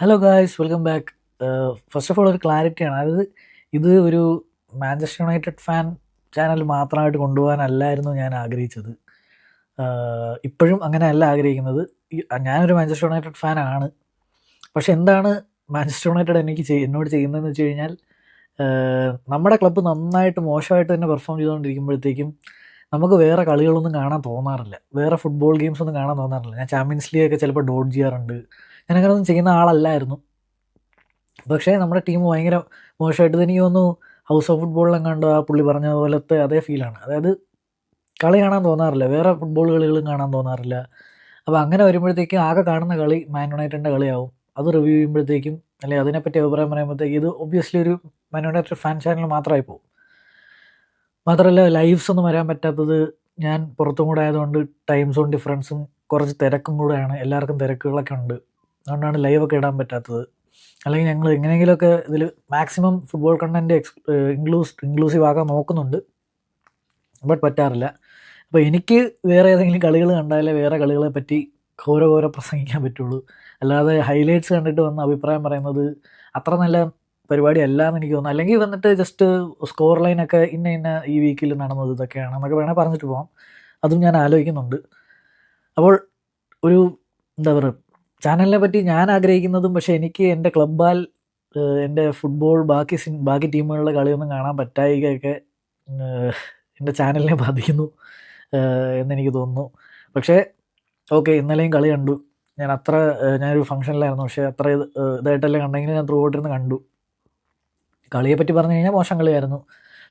Hello guys, welcome back. First of all ഒരു ക്ലാരിറ്റിയാണ്. അതായത് ഇത് ഒരു മാഞ്ചസ്റ്റർ യുണൈറ്റഡ് ഫാൻ ചാനൽ മാത്രമായിട്ട് കൊണ്ടുപോകാനല്ലായിരുന്നു ഞാൻ ആഗ്രഹിച്ചത്. ഇപ്പോഴും അങ്ങനെയല്ല ആഗ്രഹിക്കുന്നത്. ഞാനൊരു മാഞ്ചസ്റ്റർ യുണൈറ്റഡ് ഫാനാണ്. പക്ഷെ എന്താണ് മാഞ്ചസ്റ്റർ യുണൈറ്റഡ് എന്നോട് ചെയ്യുന്നതെന്ന് വെച്ച് കഴിഞ്ഞാൽ, നമ്മുടെ ക്ലബ്ബ് നന്നായിട്ട് മോശമായിട്ട് തന്നെ പെർഫോം ചെയ്തുകൊണ്ടിരിക്കുമ്പോഴത്തേക്കും നമുക്ക് വേറെ കളികളൊന്നും കാണാൻ തോന്നാറില്ല. വേറെ ഫുട്ബോൾ ഗെയിംസ് ഒന്നും കാണാൻ തോന്നാറില്ല. ഞാൻ ചാമ്പ്യൻസ് ലീഗ് ഒക്കെ ചിലപ്പോൾ ഡോട്ട് ചെയ്യാറുണ്ട്. ഞാനങ്ങനെയൊന്നും ചെയ്യുന്ന ആളല്ലായിരുന്നു. പക്ഷേ നമ്മുടെ ടീം ഭയങ്കര മോശമായിട്ട് എനിക്ക് തോന്നുന്നു. ഹൗസ് ഓഫ് ഫുട്ബോളിലും കണ്ട് ആ പുള്ളി പറഞ്ഞ പോലത്തെ അതേ ഫീലാണ്. അതായത് കളി കാണാൻ തോന്നാറില്ല, വേറെ ഫുട്ബോൾ കളികളും കാണാൻ തോന്നാറില്ല. അപ്പോൾ അങ്ങനെ വരുമ്പോഴത്തേക്കും ആകെ കാണുന്ന കളി മാൻ യുണൈറ്റഡിൻ്റെ കളിയാവും. അത് റിവ്യൂ ചെയ്യുമ്പോഴത്തേക്കും, അല്ലെങ്കിൽ അതിനെപ്പറ്റി അഭിപ്രായം പറയുമ്പോഴത്തേക്കും ഇത് ഒബ്വിയസ്ലി ഒരു മാൻ യുണൈറ്റഡ് ഫാൻ ചാനൽ മാത്രമായി പോകും. മാത്രമല്ല, ലൈവ്സ് ഒന്നും വരാൻ പറ്റാത്തത് ഞാൻ പുറത്തും കൂടെ ആയതുകൊണ്ട് ടൈം സോൺ ഡിഫറൻസും കുറച്ച് തിരക്കും കൂടെയാണ്. എല്ലാവർക്കും തിരക്കുകളൊക്കെ ഉണ്ട്. അതുകൊണ്ടാണ് ലൈവൊക്കെ ഇടാൻ പറ്റാത്തത്. അല്ലെങ്കിൽ ഞങ്ങൾ എങ്ങനെയെങ്കിലുമൊക്കെ ഇതിൽ മാക്സിമം ഫുട്ബോൾ കണ്ടൻറ്റ് ഇൻക്ലൂസീവ് ആക്കാൻ നോക്കുന്നുണ്ട്. ബട്ട് പറ്റാറില്ല. അപ്പോൾ എനിക്ക് വേറെ ഏതെങ്കിലും കളികൾ കണ്ടാലേ വേറെ കളികളെ പറ്റി ഘോര പ്രസംഗിക്കാൻ പറ്റുള്ളൂ. അല്ലാതെ ഹൈലൈറ്റ്സ് കണ്ടിട്ട് വന്ന അഭിപ്രായം പറയുന്നത് അത്ര നല്ല പരിപാടി അല്ല എന്ന് എനിക്ക് തോന്നുന്നു. അല്ലെങ്കിൽ വന്നിട്ട് ജസ്റ്റ് സ്കോർ ലൈനൊക്കെ ഇന്ന ഈ വീക്കിൽ നടന്നത് ഇതൊക്കെയാണ് എന്നൊക്കെ വേണേൽ പറഞ്ഞിട്ട് പോകാം. അതും ഞാൻ ആലോചിക്കുന്നുണ്ട്. അപ്പോൾ ഒരു എന്താ പറയുക, ചാനലിനെ പറ്റി ഞാൻ ആഗ്രഹിക്കുന്നതും, പക്ഷേ എനിക്ക് എൻ്റെ ക്ലബ്ബാൽ എൻ്റെ ഫുട്ബോൾ ബാക്കി ടീമുകളുടെ കളിയൊന്നും കാണാൻ പറ്റായികയൊക്കെ എൻ്റെ ചാനലിനെ ബാധിക്കുന്നു എന്നെനിക്ക് തോന്നുന്നു. പക്ഷേ ഓക്കെ, ഇന്നലെയും കളി കണ്ടു. ഞാനൊരു ഫംഗ്ഷനിലായിരുന്നു. പക്ഷേ അത്ര ഇതായിട്ടല്ലേ കണ്ടെങ്കിൽ ഞാൻ ത്രൂ ഔട്ടിരുന്ന് കണ്ടു. കളിയെപ്പറ്റി പറഞ്ഞു കഴിഞ്ഞാൽ മോശം കളിയായിരുന്നു.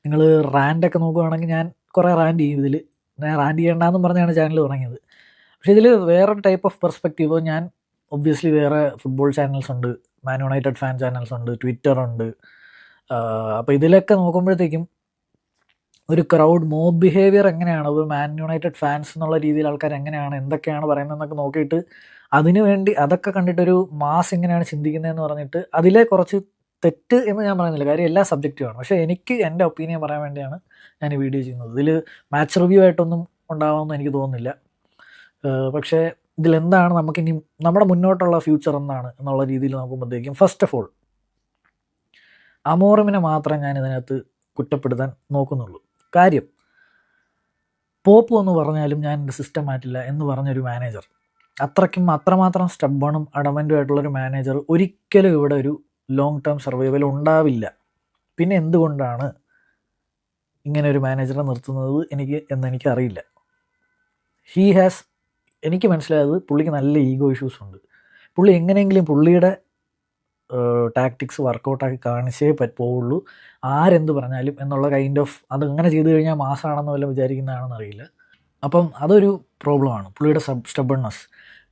നിങ്ങൾ റാൻഡൊക്കെ നോക്കുകയാണെങ്കിൽ ഞാൻ കുറേ റാൻഡ് ചെയ്യും. ഞാൻ റാൻഡ് ചെയ്യേണ്ടെന്നും പറഞ്ഞാണ് ചാനൽ തുടങ്ങിയത്. പക്ഷേ ഇതിൽ വേറൊരു ടൈപ്പ് ഓഫ് പെർസ്പെക്റ്റീവ്. ഞാൻ ഒബ്വിയസ്ലി വേറെ ഫുട്ബോൾ ചാനൽസ് ഉണ്ട്, മാൻ യുണൈറ്റഡ് ഫാൻ ചാനൽസ് ഉണ്ട്, ട്വിറ്റർ ഉണ്ട്. അപ്പോൾ ഇതിലൊക്കെ നോക്കുമ്പോഴത്തേക്കും ഒരു ക്രൗഡ് മോബ് ബിഹേവിയർ എങ്ങനെയാണ്, ഒരു മാൻ യുണൈറ്റഡ് ഫാൻസ് എന്നുള്ള രീതിയിൽ ആൾക്കാർ എങ്ങനെയാണ്, എന്തൊക്കെയാണ് പറയുന്നതെന്നൊക്കെ നോക്കിയിട്ട് അതിനുവേണ്ടി അതൊക്കെ കണ്ടിട്ടൊരു മാസ് എങ്ങനെയാണ് ചിന്തിക്കുന്നതെന്ന് പറഞ്ഞിട്ട് അതിലെ കുറച്ച് തെറ്റ് എന്ന് ഞാൻ പറയുന്നില്ല, കാര്യം എല്ലാ സബ്ജക്റ്റുമാണ്. പക്ഷേ എനിക്ക് എൻ്റെ ഒപ്പീനിയൻ പറയാൻ വേണ്ടിയാണ് ഞാൻ ഈ വീഡിയോ ചെയ്യുന്നത്. ഇതിൽ മാച്ച് റിവ്യൂ ആയിട്ടൊന്നും ഉണ്ടാവുമെന്ന് എനിക്ക് തോന്നുന്നില്ല. പക്ഷേ ഇതിലെന്താണ് നമുക്കിനി നമ്മുടെ മുന്നോട്ടുള്ള ഫ്യൂച്ചർ എന്താണ് എന്നുള്ള രീതിയിൽ നോക്കുമ്പോഴത്തേക്കും, ഫസ്റ്റ് ഓഫ് ഓൾ അമോറിമിനെ മാത്രമേ ഞാൻ ഇതിനകത്ത് കുറ്റപ്പെടുത്താൻ നോക്കുന്നുള്ളൂ. കാര്യം, പോപ്പ് എന്ന് പറഞ്ഞാലും ഞാൻ എൻ്റെ സിസ്റ്റം മാറ്റില്ല എന്ന് പറഞ്ഞൊരു മാനേജർ, അത്രമാത്രം സ്റ്റബ്ബണും അഡമൻറ്റും ആയിട്ടുള്ളൊരു മാനേജർ ഒരിക്കലും ഇവിടെ ഒരു ലോങ് ടേം സർവൈവൽ ഉണ്ടാവില്ല. പിന്നെ എന്തുകൊണ്ടാണ് ഇങ്ങനെ ഒരു മാനേജറെ നിർത്തുന്നത് എന്നെനിക്ക് അറിയില്ല. എനിക്ക് മനസ്സിലായത് പുള്ളിക്ക് നല്ല ഈഗോ ഇഷ്യൂസ് ഉണ്ട്. പുള്ളി എങ്ങനെയെങ്കിലും പുള്ളിയുടെ ടാക്ടിക്സ് വർക്കൗട്ടാക്കി കാണിച്ചേ പോവുള്ളൂ, ആരെന്ത് പറഞ്ഞാലും എന്നുള്ള കൈൻഡ് ഓഫ്, അതങ്ങനെ ചെയ്തു കഴിഞ്ഞാൽ മാസമാണെന്ന് വല്ലതും വിചാരിക്കുന്നതാണെന്ന് അറിയില്ല. അപ്പം അതൊരു പ്രോബ്ലമാണ്, പുള്ളിയുടെ സ്റ്റബൺനെസ്.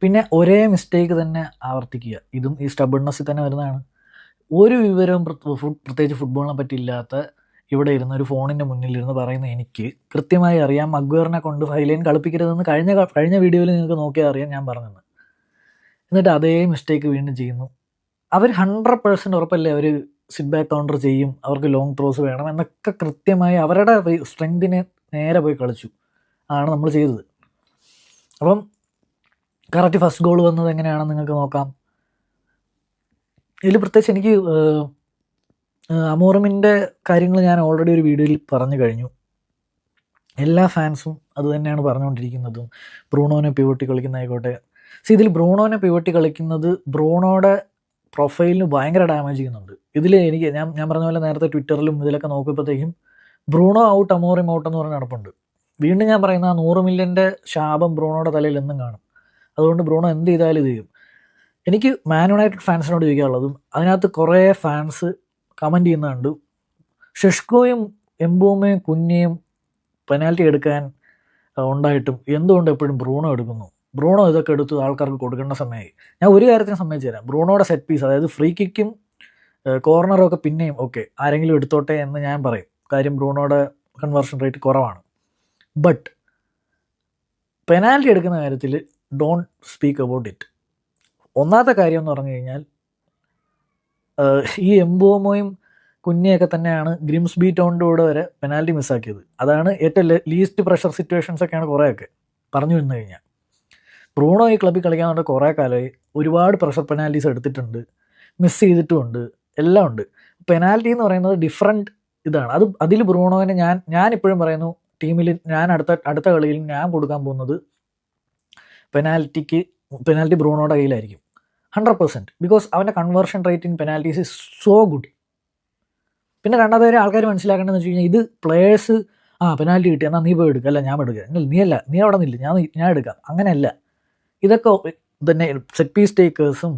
പിന്നെ ഒരേ മിസ്റ്റേക്ക് തന്നെ ആവർത്തിക്കുക, ഇതും ഈ സ്റ്റബൺനെസ്സിൽ തന്നെ വരുന്നതാണ്. ഒരു വിവരവും പ്രത്യേകിച്ച് ഫുട്ബോളിനെ പറ്റി ഇല്ലാത്ത ഇവിടെ ഇരുന്ന് ഒരു ഫോണിൻ്റെ മുന്നിലിരുന്ന് പറയുന്ന എനിക്ക് കൃത്യമായി അറിയാം മഗ്വയറിനെ കൊണ്ട് ഹൈലൈൻ കളിപ്പിക്കരുതെന്ന് കഴിഞ്ഞ വീഡിയോയിൽ നിങ്ങൾക്ക് നോക്കിയാൽ അറിയാം ഞാൻ പറഞ്ഞത്. എന്നിട്ട് അതേ മിസ്റ്റേക്ക് വീണ്ടും ചെയ്യുന്നു. അവർ 100% ഉറപ്പല്ലേ അവർ സിറ്റ് ബാക്ക് കൗണ്ടർ ചെയ്യും, അവർക്ക് ലോങ് ത്രോസ് വേണം എന്നൊക്കെ കൃത്യമായി അവരുടെ സ്ട്രെങ്തിനെ നേരെ പോയി കളിച്ചു ആണ് നമ്മൾ ചെയ്തത്. അപ്പം കറക്റ്റ് ഫസ്റ്റ് ഗോൾ വന്നത് എങ്ങനെയാണെന്ന് നിങ്ങൾക്ക് നോക്കാം. ഇതിൽ പ്രത്യേകിച്ച് എനിക്ക് അമോറിമിൻ്റെ കാര്യങ്ങൾ ഞാൻ ഓൾറെഡി ഒരു വീഡിയോയിൽ പറഞ്ഞു കഴിഞ്ഞു. എല്ലാ ഫാൻസും അത് തന്നെയാണ് പറഞ്ഞുകൊണ്ടിരിക്കുന്നതും. ബ്രൂണോനെ പിവട്ടി കളിക്കുന്നതായിക്കോട്ടെ. ഇതിൽ ബ്രൂണോനെ പിവട്ടി കളിക്കുന്നത് ബ്രൂണോയുടെ പ്രൊഫൈലിന് ഭയങ്കര ഡാമേജ് ചെയ്യുന്നുണ്ട്. ഇതിൽ ഞാൻ പറഞ്ഞ പോലെ നേരത്തെ ട്വിറ്ററിലും ഇതിലൊക്കെ നോക്കിയപ്പോഴത്തേക്കും ബ്രൂണോ ഔട്ട് അമോറിം ഔട്ട് എന്ന് പറഞ്ഞ് നടപ്പുണ്ട്. വീണ്ടും ഞാൻ പറയുന്ന 100 മില്യൻ്റെ ശാപം ബ്രൂണോയുടെ തലയിൽ എന്നും കാണും. അതുകൊണ്ട് ബ്രൂണോ എന്ത് ചെയ്താലും ഇത് ചെയ്യും. എനിക്ക് മാൻ യുണൈറ്റഡ് ഫാൻസിനോട് ചോദിക്കാനുള്ളതും, അതിനകത്ത് കുറേ ഫാൻസ് കമൻറ്റ് ചെയ്യുന്നുണ്ട്, ഷെഷ്കോയും എംബോമയും കുഞ്ഞയും പെനാൽറ്റി എടുക്കാൻ ഉണ്ടായിട്ടും എന്തുകൊണ്ട് എപ്പോഴും ബ്രൂണോ എടുക്കുന്നു, ബ്രൂണോ ഇതൊക്കെ എടുത്ത് ആൾക്കാർക്ക് കൊടുക്കേണ്ട സമയമായി. ഞാൻ ഒരു കാര്യത്തിന് സമ്മതിച്ചു തരാം, ബ്രൂണോയുടെ സെറ്റ് പീസ്, അതായത് ഫ്രീ കിക്കും കോർണറും ഒക്കെ പിന്നെയും ഓക്കെ ആരെങ്കിലും എടുത്തോട്ടെ എന്ന് ഞാൻ പറയും. കാര്യം ബ്രൂണോയുടെ കൺവേർഷൻ റേറ്റ് കുറവാണ്. ബട്ട് പെനാൽറ്റി എടുക്കുന്ന കാര്യത്തിൽ ഡോണ്ട് സ്പീക്ക് അബൌട്ട് ഇറ്റ്. ഒന്നാമത്തെ കാര്യം എന്ന് പറഞ്ഞു കഴിഞ്ഞാൽ, ഈ എംബോമോയും കുഞ്ഞയൊക്കെ തന്നെയാണ് ഗ്രിംസ്ബി ടൗണിൻ്റെ കൂടെ വരെ പെനാൽറ്റി മിസ്സാക്കിയത്. അതാണ് ഏറ്റവും ലീസ്റ്റ് പ്രഷർ സിറ്റുവേഷൻസൊക്കെയാണ് കുറേയൊക്കെ പറഞ്ഞു വന്നു കഴിഞ്ഞാൽ. ബ്രൂണോ ഈ ക്ലബ്ബിൽ കളിക്കാൻ വേണ്ടി കുറേ കാലമായി ഒരുപാട് പ്രഷർ പെനാൽറ്റീസ് എടുത്തിട്ടുണ്ട്. മിസ് ചെയ്തിട്ടുമുണ്ട്, എല്ലാം ഉണ്ട്. പെനാൽറ്റി എന്ന് പറയുന്നത് ഡിഫറെൻറ്റ് ഇതാണ്. അതിൽ ബ്രൂണോനെ ഞാനിപ്പോഴും പറയുന്നു, ടീമിൽ ഞാൻ അടുത്ത കളിയിൽ ഞാൻ കൊടുക്കാൻ പോകുന്നത് പെനാൽറ്റി ബ്രൂണോയുടെ കയ്യിലായിരിക്കും 100%. ബിക്കോസ് അവൻ്റെ conversion rate in penalties is so good. പിന്നെ രണ്ടാമത്തെ കാര്യം ആൾക്കാർ മനസ്സിലാക്കേണ്ടതെന്ന് വെച്ച് കഴിഞ്ഞാൽ, ഇത് പ്ലേയേഴ്സ് പെനാൽറ്റി കിട്ടി എന്നാൽ നീ പോയി എടുക്കുക, അല്ല ഞാൻ എടുക്കുക, നീ അവിടെ നിന്നില്ല, ഞാൻ എടുക്കാം, അങ്ങനെയല്ല. ഇതൊക്കെ തന്നെ സെറ്റ് പീസ് ടേക്കേഴ്സും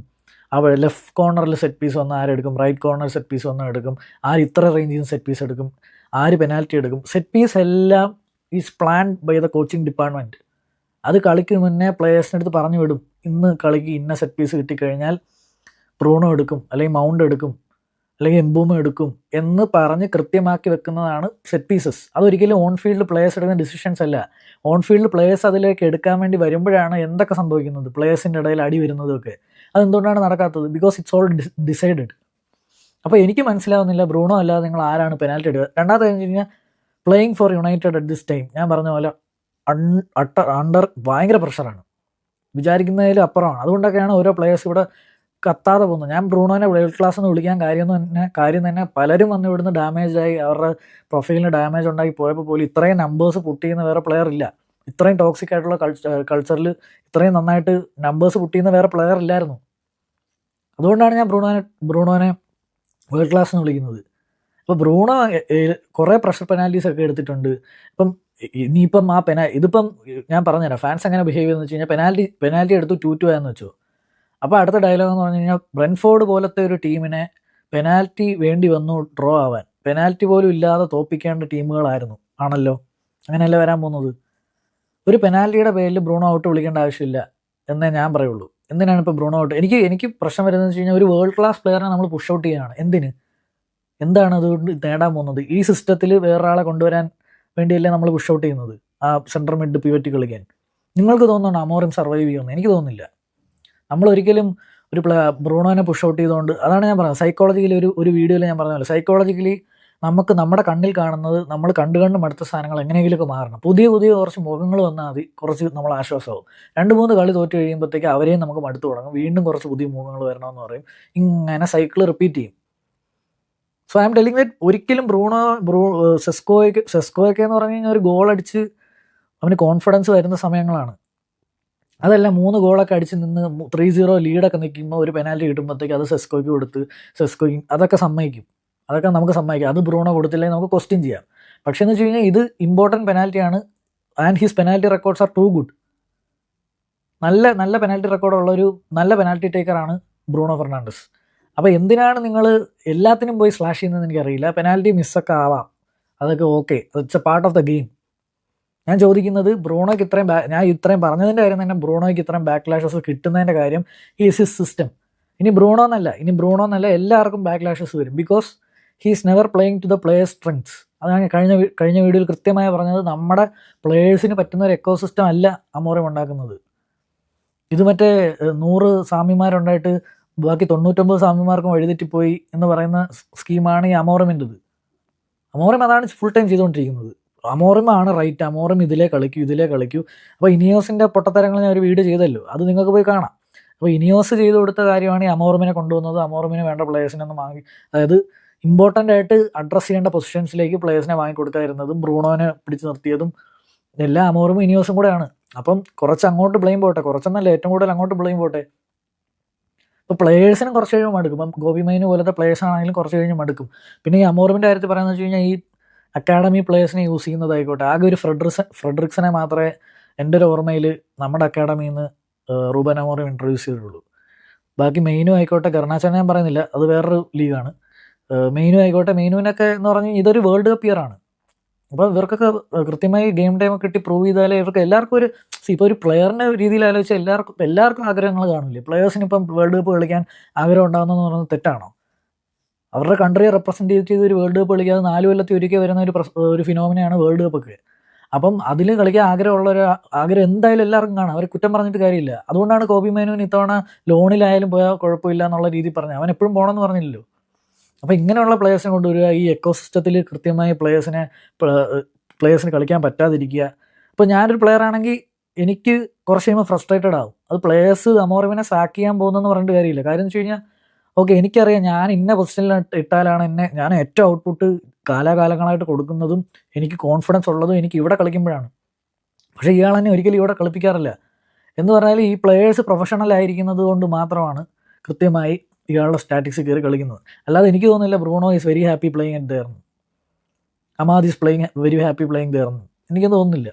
അവിടെ ലെഫ്റ്റ് കോർണറിൽ സെറ്റ് പീസ് വന്ന് ആരെടുക്കും, റൈറ്റ് കോർണർ സെറ്റ് പീസ് വന്ന് എടുക്കും, ആര് ഇത്ര റേഞ്ചിൽ നിന്ന് സെറ്റ് പീസ് എടുക്കും, ആര് പെനാൽറ്റി എടുക്കും. സെറ്റ് പീസ് എല്ലാം is planned by the coaching department. അത് കളിക്ക് മുന്നേ പ്ലേയേഴ്സിൻ്റെ അടുത്ത് പറഞ്ഞു വിടും, ഇന്ന് കളിക്ക് ഇന്ന സെറ്റ് പീസ് കിട്ടിക്കഴിഞ്ഞാൽ ബ്രൂണോ എടുക്കും, അല്ലെങ്കിൽ മൗണ്ട് എടുക്കും, അല്ലെങ്കിൽ എംബൂമ എടുക്കും എന്ന് പറഞ്ഞ് കൃത്യമാക്കി വെക്കുന്നതാണ് സെറ്റ് പീസസ്. അതൊരിക്കലും ഓൺ ഫീൽഡ് പ്ലേയേഴ്സ് എടുക്കുന്ന ഡിസിഷൻസ് അല്ല. ഓൺ ഫീൽഡ് പ്ലേയേഴ്സ് അതിലേക്ക് എടുക്കാൻ വേണ്ടി വരുമ്പോഴാണ് എന്തൊക്കെ സംഭവിക്കുന്നത്, പ്ലേയേഴ്സിൻ്റെ ഇടയിൽ അടി വരുന്നതൊക്കെ. അതെന്തുകൊണ്ടാണ് നടക്കാത്തത്? Because it's all decided. അപ്പോൾ എനിക്ക് മനസ്സിലാവുന്നില്ല ബ്രൂണോ അല്ലാതെ നിങ്ങൾ ആരാണ് പെനാൽറ്റി എടുക്കുക. രണ്ടാമത്തെ കഴിഞ്ഞ് കഴിഞ്ഞാൽ playing four United at this time, ഞാൻ പറഞ്ഞ പോലെ അണ്ടർ ഭയങ്കര പ്രഷറാണ്, വിചാരിക്കുന്നതിലും അപ്പുറമാണ്. അതുകൊണ്ടൊക്കെയാണ് ഓരോ പ്ലേയേഴ്സ് ഇവിടെ കത്താതെ പോകുന്നത്. ഞാൻ ബ്രൂണോനെ വേൾഡ് ക്ലാസ് എന്ന് വിളിക്കാൻ കാര്യം തന്നെ പലരും വന്ന് ഇവിടുന്ന് ഡാമേജായി, അവരുടെ പ്രൊഫൈലിന് ഡാമേജ് ഉണ്ടാക്കി പോയപ്പോൾ പോലും ഇത്രയും നമ്പേഴ്സ് പുട്ട് ചെയ്യുന്ന വേറെ പ്ലെയർ ഇല്ല. ഇത്രയും ടോക്സിക് ആയിട്ടുള്ള കൾച്ചറിൽ ഇത്രയും നന്നായിട്ട് നമ്പേഴ്സ് പുട്ട് ചെയ്യുന്ന വേറെ പ്ലെയർ ഇല്ലായിരുന്നു. അതുകൊണ്ടാണ് ഞാൻ ബ്രൂണോനെ വേൾഡ് ക്ലാസ് എന്ന് വിളിക്കുന്നത്. അപ്പോൾ ബ്രൂണോ കുറേ പ്രഷർ പെനാൽറ്റീസ് ഒക്കെ എടുത്തിട്ടുണ്ട്. ഇപ്പം ഇനിയിപ്പം ഇതിപ്പം ഞാൻ പറഞ്ഞുതരാം ഫാൻസ് എങ്ങനെ ബിഹേവ് ചെയ്യുന്നത് വെച്ച് കഴിഞ്ഞാൽ, പെനാൽറ്റി എടുത്തു 2-2 ആയെന്ന് വെച്ചോ. അപ്പോൾ അടുത്ത ഡയലോഗ് എന്ന് പറഞ്ഞു കഴിഞ്ഞാൽ, ബ്രെൻഫോർഡ് പോലത്തെ ഒരു ടീമിനെ പെനാൽറ്റി വേണ്ടി വന്നു ഡ്രോ ആവാൻ, പെനാൽറ്റി പോലും ഇല്ലാതെ തോൽപ്പിക്കേണ്ട ആണല്ലോ, അങ്ങനെയല്ലേ വരാൻ പോകുന്നത്. ഒരു പെനാൽറ്റിയുടെ പേരിൽ ബ്രൂണോ ഔട്ട് വിളിക്കേണ്ട ആവശ്യമില്ല എന്നേ ഞാൻ പറയുള്ളൂ. എന്തിനാണ് ഇപ്പോൾ ബ്രൂണോ ഔട്ട്? എനിക്ക് പ്രശ്നം വരുന്നതെന്ന് വെച്ച് കഴിഞ്ഞാൽ, ഒരു വേൾഡ് ക്ലാസ് പ്ലെയറിനെ നമ്മൾ പുഷ് ഔട്ട് ചെയ്യുകയാണ്. എന്താണ് അതുകൊണ്ട് നേടാൻ പോകുന്നത്? ഈ സിസ്റ്റത്തിൽ വേറൊരാളെ കൊണ്ടുവരാൻ വേണ്ടിയല്ലേ നമ്മൾ പുഷ് ഔട്ട് ചെയ്യുന്നത്, ആ സെൻട്രൽ മിഡ് പിവറ്റ് കളിക്കാൻ? നിങ്ങൾക്ക് തോന്നുന്നുണ്ടോ അമോറിം സർവൈവ് ചെയ്യുമെന്ന്? എനിക്ക് തോന്നുന്നില്ല. നമ്മളൊരിക്കലും ബ്രൂണോനെ പുഷ് ഔട്ട് ചെയ്തുകൊണ്ട്, അതാണ് ഞാൻ പറഞ്ഞത്, സൈക്കോളജിക്കലി ഒരു വീഡിയോയിൽ ഞാൻ പറഞ്ഞല്ലോ, സൈക്കോളജിക്കലി നമുക്ക് നമ്മുടെ കണ്ണിൽ കാണുന്നത്, നമ്മൾ കണ്ട് മടുത്ത സാധനങ്ങൾ എങ്ങനെയെങ്കിലുമൊക്കെ മാറണം. പുതിയ കുറച്ച് മുഖങ്ങൾ വന്നാൽ മതി, കുറച്ച് നമ്മൾ ആശ്വാസമാവും. 2-3 കളി തോറ്റ് കഴിയുമ്പോഴത്തേക്ക് അവരെയും നമുക്ക് മടുത്തു തുടങ്ങും, വീണ്ടും കുറച്ച് പുതിയ മുഖങ്ങൾ വരണമെന്ന് പറയും. ഇങ്ങനെ സൈക്കിൾ റിപ്പീറ്റ് ചെയ്യും. So I M telling that ഒരിക്കലും സെസ്കോയൊക്കെ എന്ന് പറഞ്ഞു കഴിഞ്ഞാൽ ഒരു ഗോൾ അടിച്ച് അവന് കോൺഫിഡൻസ് വരുന്ന സമയങ്ങളാണ്. അതല്ല 3 ഗോളൊക്കെ അടിച്ച് നിന്ന് 3-0 ലീഡൊക്കെ നിൽക്കുമ്പോൾ ഒരു പെനാൽറ്റി കിട്ടുമ്പോഴത്തേക്ക് അത് സെസ്കോയ്ക്ക് കൊടുത്ത് അതൊക്കെ നമുക്ക് സമ്മതിക്കാം. അത് ബ്രൂണോ കൊടുത്തില്ലെങ്കിൽ നമുക്ക് ക്വസ്റ്റ്യൻ ചെയ്യാം. പക്ഷേ എന്ന് വെച്ച് കഴിഞ്ഞാൽ ഇത് ഇമ്പോർട്ടൻറ്റ് പെനാൽറ്റിയാണ്, and his penalty records are too good. നല്ല പെനാൽറ്റി റെക്കോർഡുള്ള ഒരു നല്ല പെനാൽറ്റി ടേക്കറാണ് ബ്രൂണോ ഫെർണാണ്ടസ്. അപ്പോൾ എന്തിനാണ് നിങ്ങൾ എല്ലാത്തിനും പോയി സ്ലാഷ് ചെയ്യുന്നതെന്ന് എനിക്കറിയില്ല. പെനാൽറ്റി മിസ്സൊക്കെ ആവാം, അതൊക്കെ okay, it's A part of the game. ഞാൻ ചോദിക്കുന്നത് ബ്രൂണോയ്ക്ക് ഞാൻ ഇത്രയും പറഞ്ഞതിൻ്റെ കാര്യം തന്നെ, ബ്രൂണോയ്ക്ക് ഇത്രയും ബാക്ക്ലാഷസ് കിട്ടുന്നതിൻ്റെ കാര്യം ഈസ് ഹിസ് സിസ്റ്റം. ഇനി ബ്രൂണോ എന്നല്ല എല്ലാവർക്കും ബാക്ക്ലാഷസ് വരും, because he is never playing to the players strengths. അതാണ് കഴിഞ്ഞ വീഡിയോയിൽ കൃത്യമായി പറഞ്ഞത്. നമ്മുടെ പ്ലേയേഴ്സിന് പറ്റുന്ന ഒരു എക്കോസിസ്റ്റം അല്ല അമോറിം ഉണ്ടാക്കുന്നത്. ഇത് മറ്റേ 100 സാമ്യമാരുണ്ടായിട്ട് ബാക്കി 99 സാമ്യമാർക്കും വഴിതെറ്റിപ്പോയി എന്ന് പറയുന്ന സ്കീമാണ് ഈ അമോറിമിൻ്റെത്. അമോറിം അതാണ് ഫുൾ ടൈം ചെയ്തുകൊണ്ടിരിക്കുന്നത്. അമോറിമാണ് റൈറ്റ്, അമോറിം ഇതിലേ കളിക്കൂ. അപ്പോൾ ഇനിയോസിൻ്റെ പൊട്ടത്തരങ്ങൾ ഞാൻ ഒരു വീഡിയോ ചെയ്തല്ലോ, അത് നിങ്ങൾക്ക് പോയി കാണാം. അപ്പോൾ ഇനിയോസ് ചെയ്തു കൊടുത്ത കാര്യമാണ് ഈ അമോറിമിനെ കൊണ്ടുവന്നത്. അമോറിമിന് വേണ്ട പ്ലേയേഴ്സിനൊന്നും അതായത് ഇമ്പോർട്ടൻ്റ് ആയിട്ട് അഡ്രസ്സ് ചെയ്യേണ്ട പൊസിഷൻസിലേക്ക് പ്ലേയേഴ്സിനെ വാങ്ങിക്കൊടുക്കാതിരുന്നതും ബ്രൂണോനെ പിടിച്ചു നിർത്തിയതും എല്ലാം അമോറിമും ഇനിയോസും കൂടെയാണ്. അപ്പം കുറച്ച് അങ്ങോട്ട് ബ്ലെയിം പോട്ടെ, കുറച്ചെന്നല്ല ഏറ്റവും കൂടുതൽ അങ്ങോട്ട് ബ്ലെയിം പോട്ടെ. ഇപ്പോൾ പ്ലേയേഴ്സിനും കുറച്ച് കഴിഞ്ഞ് മടുക്കും. ഇപ്പം ഗോപി മൈന് പോലത്തെ പ്ലേയേഴ്സാണെങ്കിലും കുറച്ച് കഴിഞ്ഞ് മടുക്കും. പിന്നെ ഈ അമോറിമിൻ്റെ കാര്യത്തിൽ പറയുന്നത് വെച്ച് കഴിഞ്ഞാൽ, ഈ അക്കാഡമി പ്ലേയേഴ്സിനെ യൂസ് ചെയ്യുന്നതായിക്കോട്ടെ, ആകെ ഒരു ഫ്രെഡറിക്സനെ മാത്രമേ എൻ്റെ ഒരു ഓർമ്മയിൽ നമ്മുടെ അക്കാഡമിയിൽ നിന്ന് റൂബൻ അമോറിം ഇൻട്രൊഡ്യൂസ് ചെയ്തിട്ടുള്ളൂ. ബാക്കി മെയിനും ആയിക്കോട്ടെ, ഗർണാച്ചനെ ഞാൻ പറയുന്നില്ല, അത് വേറൊരു ലീഗാണ്. മെയിനുവിനൊക്കെ എന്ന് പറഞ്ഞാൽ ഇതൊരു വേൾഡ് കപ്പ് ഇയറാണ്. അപ്പോൾ ഇവർക്കൊക്കെ കൃത്യമായി ഗെയിം ടൈമൊക്കെ കിട്ടി പ്രൂവ് ചെയ്താലേ ഇവർക്ക് എല്ലാവർക്കും ഇപ്പോൾ ഒരു പ്ലെയറിൻ്റെ രീതിയിൽ ആലോചിച്ചാൽ എല്ലാവർക്കും ആഗ്രഹങ്ങൾ കാണില്ലേ. പ്ലെയേഴ്സിന് ഇപ്പം വേൾഡ് കപ്പ് കളിക്കാൻ ആഗ്രഹം ഉണ്ടാകുന്നതെന്ന് പറയുന്നത് തെറ്റാണോ? അവരുടെ കൺട്രിയെ റെപ്രസെൻറ്റ് ചെയ്ത് ഒരു വേൾഡ് കപ്പ് കളിക്കാതെ 4 കൊല്ലത്തിൽ ഒരിക്കൽ വരുന്ന ഒരു ഫിനോമിനയാണ് വേൾഡ് കപ്പൊക്കെ. അപ്പം അതിൽ കളിക്കാൻ ആഗ്രഹം എന്തായാലും എല്ലാവർക്കും കാണാം. അവർ കുറ്റം പറഞ്ഞിട്ട് കാര്യമില്ല. അതുകൊണ്ടാണ് കോബി മൈനുവിന് ഇത്തവണ ലോണിലായാലും പോയാൽ കുഴപ്പമില്ല എന്നുള്ള രീതി പറഞ്ഞത്. അവൻ എപ്പോഴും പോകണമെന്ന് പറഞ്ഞില്ലല്ലോ. അപ്പോൾ ഇങ്ങനെയുള്ള പ്ലേയേഴ്സിനെ കൊണ്ടുവരിക, ഈ എക്കോസിസ്റ്റത്തിൽ കൃത്യമായി പ്ലേയേഴ്സിന് കളിക്കാൻ പറ്റാതിരിക്കുക. ഇപ്പോൾ ഞാനൊരു പ്ലെയർ ആണെങ്കിൽ എനിക്ക് കുറച്ച് കഴിയുമ്പോൾ ഫ്രസ്ട്രേറ്റഡ് ആവും. അത് പ്ലേയേഴ്സ് അമോറിമിനെ സാക്ക് ചെയ്യാൻ പോകുന്നതെന്ന് പറഞ്ഞിട്ട് കാര്യമില്ല. കാര്യം എന്ന് വെച്ച് കഴിഞ്ഞാൽ ഓക്കെ, എനിക്കറിയാം ഞാൻ ഇന്ന പൊസിഷനിൽ ഇട്ടാലാണ് ഞാൻ ഏറ്റവും ഔട്ട്പുട്ട് കാലാകാലങ്ങളായിട്ട് കൊടുക്കുന്നതും എനിക്ക് കോൺഫിഡൻസ് ഉള്ളതും എനിക്ക് ഇവിടെ കളിക്കുമ്പോഴാണ്. പക്ഷേ ഇയാൾ എന്നെ ഒരിക്കലും ഇവിടെ കളിപ്പിക്കാറില്ല. എന്ന് പറഞ്ഞാൽ ഈ പ്ലെയേഴ്സ് പ്രൊഫഷണൽ ആയിരിക്കുന്നത് കൊണ്ട് മാത്രമാണ് കൃത്യമായി ഇയാളുടെ സ്റ്റാറ്റിക്സ് കയറി കളിക്കുന്നത്. അല്ലാതെ എനിക്ക് തോന്നുന്നില്ല Bruno is very happy playing at there, Amad is playing very happy playing there, എനിക്ക് തോന്നുന്നില്ല.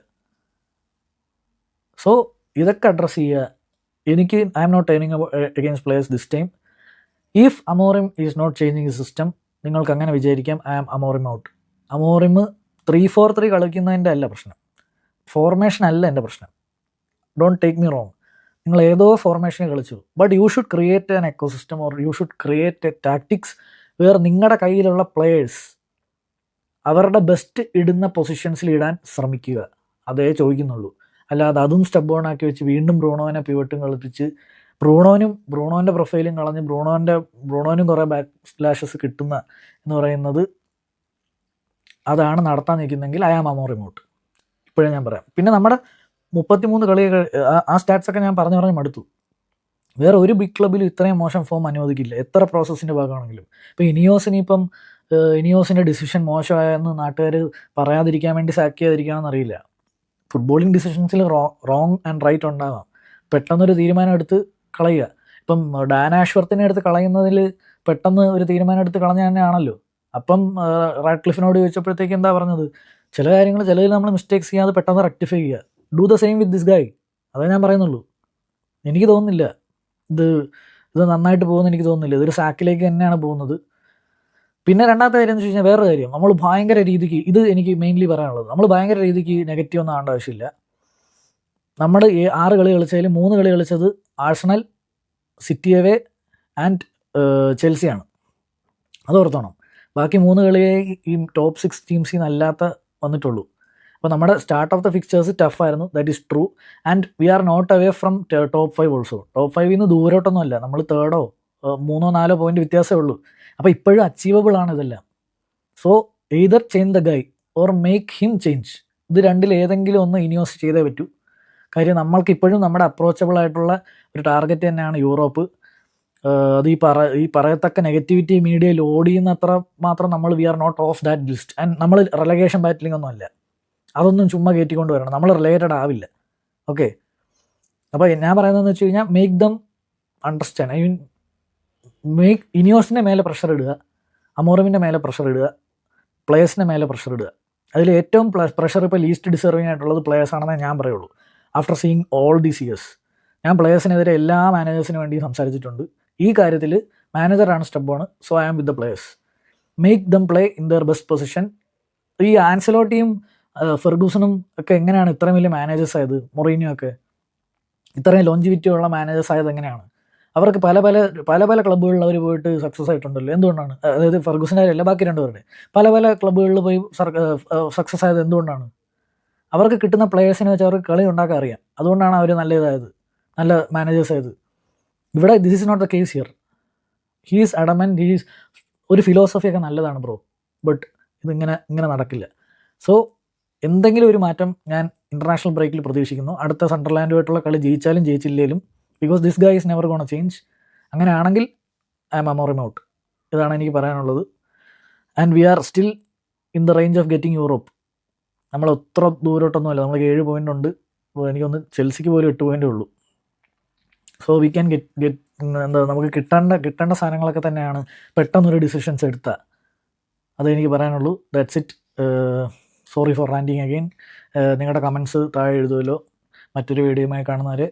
സോ ഇതൊക്കെ അഡ്രസ്സ് ചെയ്യുക. എനിക്ക് I am not turning against players this time. If Amorim is not changing the system, നിങ്ങൾക്ക് അങ്ങനെ വിചാരിക്കാം I am Amorim out. Amorim 3-4-3 കളിക്കുന്നതിൻ്റെ അല്ല പ്രശ്നം, ഫോർമേഷൻ അല്ല എൻ്റെ പ്രശ്നം. ഡോണ്ട് ടേക്ക് മീ റോങ്, നിങ്ങൾ ഏതോ ഫോർമേഷനിൽ കളിച്ചു, but you should create an ecosystem or you should create a tactics where നിങ്ങളുടെ കയ്യിലുള്ള പ്ലെയേഴ്സ് അവരുടെ ബെസ്റ്റ് ഇടുന്ന പൊസിഷൻസിൽ ഇടാൻ ശ്രമിക്കുക. അതേ ചോദിക്കുന്നുള്ളൂ. അല്ലാതെ അതും സ്റ്റബോൺ ആക്കി വെച്ച് വീണ്ടും ബ്രൂണോനെ പിവട്ടും കളിപ്പിച്ച് ബ്രൂണോൻ്റെ പ്രൊഫൈലും കളഞ്ഞ് ബ്രൂണോനും കുറേ ബാക്ക് സ്ലാഷസ് കിട്ടുന്ന എന്ന് പറയുന്നത് അതാണ് നടത്താൻ നിൽക്കുന്നെങ്കിൽ ഐ ആം അമോറിം ഔട്ട്. ഇപ്പോഴേ ഞാൻ പറയാം. പിന്നെ നമ്മുടെ 33 കളികൾ ആ സ്റ്റാറ്റ്സൊക്കെ ഞാൻ പറഞ്ഞ് മടുത്തു. വേറെ ഒരു ബിഗ് ക്ലബ്ബിലും ഇത്രയും മോശം ഫോം അനുവദിക്കില്ല, എത്ര പ്രോസസ്സിൻ്റെ ഭാഗമാണെങ്കിലും. ഇപ്പോൾ ഇനിയോസിൻ്റെ ഡിസിഷൻ മോശമായെന്ന് നാട്ടുകാർ പറയാതിരിക്കാൻ വേണ്ടി സാക്ക് ചെയ്യാതിരിക്കാമെന്ന് അറിയില്ല. ഫുട്ബോളിങ് ഡിസിഷൻസിൽ റോങ് ആൻഡ് റൈറ്റ് ഉണ്ടാകാം. പെട്ടെന്നൊരു തീരുമാനം എടുത്ത് കളയുക. ഇപ്പം ഡാൻ ആഷ്വർത്തിനെ എടുത്ത് കളയുന്നതിൽ പെട്ടെന്ന് ഒരു തീരുമാനം എടുത്ത് കളഞ്ഞ തന്നെയാണല്ലോ. അപ്പം റാഡ്ക്ലിഫിനോട് ചോദിച്ചപ്പോഴത്തേക്ക് എന്താ പറഞ്ഞത്, ചില കാര്യങ്ങൾ ചിലതിൽ നമ്മൾ മിസ്റ്റേക്സ് ചെയ്യാതെ പെട്ടെന്ന് റെക്ടിഫൈ ചെയ്യുക. Do the same with this guy. അതേ ഞാൻ പറയുന്നുള്ളൂ. എനിക്ക് തോന്നുന്നില്ല ഇത് നന്നായിട്ട് പോകുമെന്ന് എനിക്ക് തോന്നുന്നില്ല. ഇതൊരു സാക്കിലേക്ക് തന്നെയാണ് പോകുന്നത്. പിന്നെ രണ്ടാമത്തെ കാര്യം എന്ന് വെച്ച് കഴിഞ്ഞാൽ വേറൊരു കാര്യം, നമ്മൾ ഭയങ്കര രീതിക്ക്, ഇത് എനിക്ക് മെയിൻലി പറയാനുള്ളത്, നമ്മൾ ഭയങ്കര രീതിക്ക് നെഗറ്റീവ് ഒന്നും ആവേണ്ട ആവശ്യമില്ല. നമ്മൾ 6 കളി കളിച്ചതിൽ 3 കളി കളിച്ചത് ആഴ്സണൽ, സിറ്റി അവേ ആൻഡ് ചെൽസിയാണ്. അത് ഓർത്തോണം. ബാക്കി 3 കളിയെ ഈ ടോപ്പ് 6 ടീംസിൽ നിന്നല്ലാത്ത വന്നിട്ടുള്ളൂ. അപ്പോൾ നമ്മുടെ സ്റ്റാർട്ട് ഓഫ് ദ ഫിക്ചേഴ്സ് ടഫായിരുന്നു, that is true. And we are not away from top 5 also. Top 5 നിന്ന് ദൂരോട്ടൊന്നും അല്ല, നമ്മൾ 3rd 3-4 പോയിന്റ് വ്യത്യാസമേ ഉള്ളൂ. അപ്പോൾ ഇപ്പോഴും അച്ചീവബിൾ ആണ് ഇതെല്ലാം. So either change the Guy or make him change. ഇത് രണ്ടിൽ ഏതെങ്കിലും ഒന്ന് ഇനിയോസ് ചെയ്തേ പറ്റൂ. കാര്യം നമ്മൾക്ക് ഇപ്പോഴും നമ്മുടെ അപ്രോച്ചബിൾ ആയിട്ടുള്ള ഒരു ടാർഗറ്റ് തന്നെയാണ് യൂറോപ്പ്. അത് ഈ പറയത്തക്ക നെഗറ്റിവിറ്റി മീഡിയയിൽ ഓടിയുന്നത്ര മാത്രം നമ്മൾ we are not of that list. And നമ്മൾ റെലഗേഷൻ ബാറ്റിലിംഗ് ഒന്നും അല്ല, അതൊന്നും ചുമ്മാ കയറ്റിക്കൊണ്ട് വരണം, നമ്മൾ റിലേറ്റഡ് ആവില്ല. ഓക്കെ, അപ്പോൾ ഞാൻ പറയുന്നതെന്ന് വെച്ച് കഴിഞ്ഞാൽ make them understand. I mean make ഇനിയോസിൻ്റെ മേലെ പ്രഷർ ഇടുക, അമോറിമിൻ്റെ മേലെ പ്രഷർ ഇടുക, പ്ലേയേഴ്സിൻ്റെ മേലെ പ്രഷർ ഇടുക. അതിൽ ഏറ്റവും പ്രഷർ ഇപ്പോൾ ലീസ്റ്റ് ഡിസർവിങ് ആയിട്ടുള്ളത് പ്ലേയേഴ്സ് ആണെന്നേ ഞാൻ പറയുള്ളൂ. After seeing all these years ഞാൻ പ്ലേയേഴ്സിനെതിരെ എല്ലാ മാനേജേഴ്സിന് വേണ്ടി സംസാരിച്ചിട്ടുണ്ട്. ഈ കാര്യത്തിൽ മാനേജറാണ് stubborn. So I am with the players. Make them play in their best position. ഈ ആൻസലോട്ടിയും ഫെർഗൂസണും ഒക്കെ എങ്ങനെയാണ് ഇത്രയും വലിയ മാനേജേഴ്സ് ആയത്? മൊറീനിയോ ഒക്കെ ഇത്രയും ലോഞ്ചിവിറ്റി ഉള്ള മാനേജേഴ്സ് ആയത് എങ്ങനെയാണ്? അവർക്ക് പല പല ക്ലബ്ബുകളിൽ അവർ പോയിട്ട് സക്സസ് ആയിട്ടുണ്ടല്ലോ. എന്തുകൊണ്ടാണ്? അതായത് ഫെർഗൂസിൻ്റെ കാര്യമല്ല, ബാക്കി രണ്ടുപേരുടെ പല ക്ലബ്ബുകളിൽ പോയി സക്സസ് ആയത് എന്തുകൊണ്ടാണ്? അവർക്ക് കിട്ടുന്ന പ്ലേയേഴ്സിനെ വെച്ച് അവർക്ക് കളി ഉണ്ടാക്കാൻ അറിയാം. അതുകൊണ്ടാണ് അവർ നല്ല മാനേജേഴ്സ് ആയത്. ഇവിടെ this is not the case here. He's adamant, ഒരു ഫിലോസഫിയൊക്കെ നല്ലതാണ് ബ്രോ, ബട്ട് ഇങ്ങനെ നടക്കില്ല. സോ എന്തെങ്കിലും ഒരു മാറ്റം ഞാൻ ഇൻ്റർനാഷണൽ ബ്രേക്കിൽ പ്രതീക്ഷിക്കുന്നു. അടുത്ത സണ്ടർലാൻഡുമായിട്ടുള്ള കളി ജയിച്ചാലും ജയിച്ചില്ലേലും, because this guy is never gonna change. അങ്ങനെയാണെങ്കിൽ ഐ ആം അമോറിം ഔട്ട്. ഇതാണ് എനിക്ക് പറയാനുള്ളത്. And we are still in the range of getting Europe. നമ്മൾ ഒത്ര ദൂരോട്ടൊന്നുമല്ല, നമ്മൾക്ക് 7 പോയിൻ്റ് ഉണ്ട്. എനിക്കൊന്ന് ചെൽസിക്ക് പോലും 8 പോയിൻ്റേ ഉള്ളൂ. സോ വി ക്യാൻ ഗെറ്റ് നമുക്ക് കിട്ടേണ്ട സാധനങ്ങളൊക്കെ തന്നെയാണ് പെട്ടെന്നൊരു ഡിസിഷൻസ് എടുത്താൽ. അതേ എനിക്ക് പറയാനുള്ളൂ. That's it. Sorry for ranting again. നിങ്ങളുടെ കമൻസ് താഴെ എഴുതുമല്ലോ. മറ്റൊരു വീഡിയോയുമായി കാണുന്നവരെ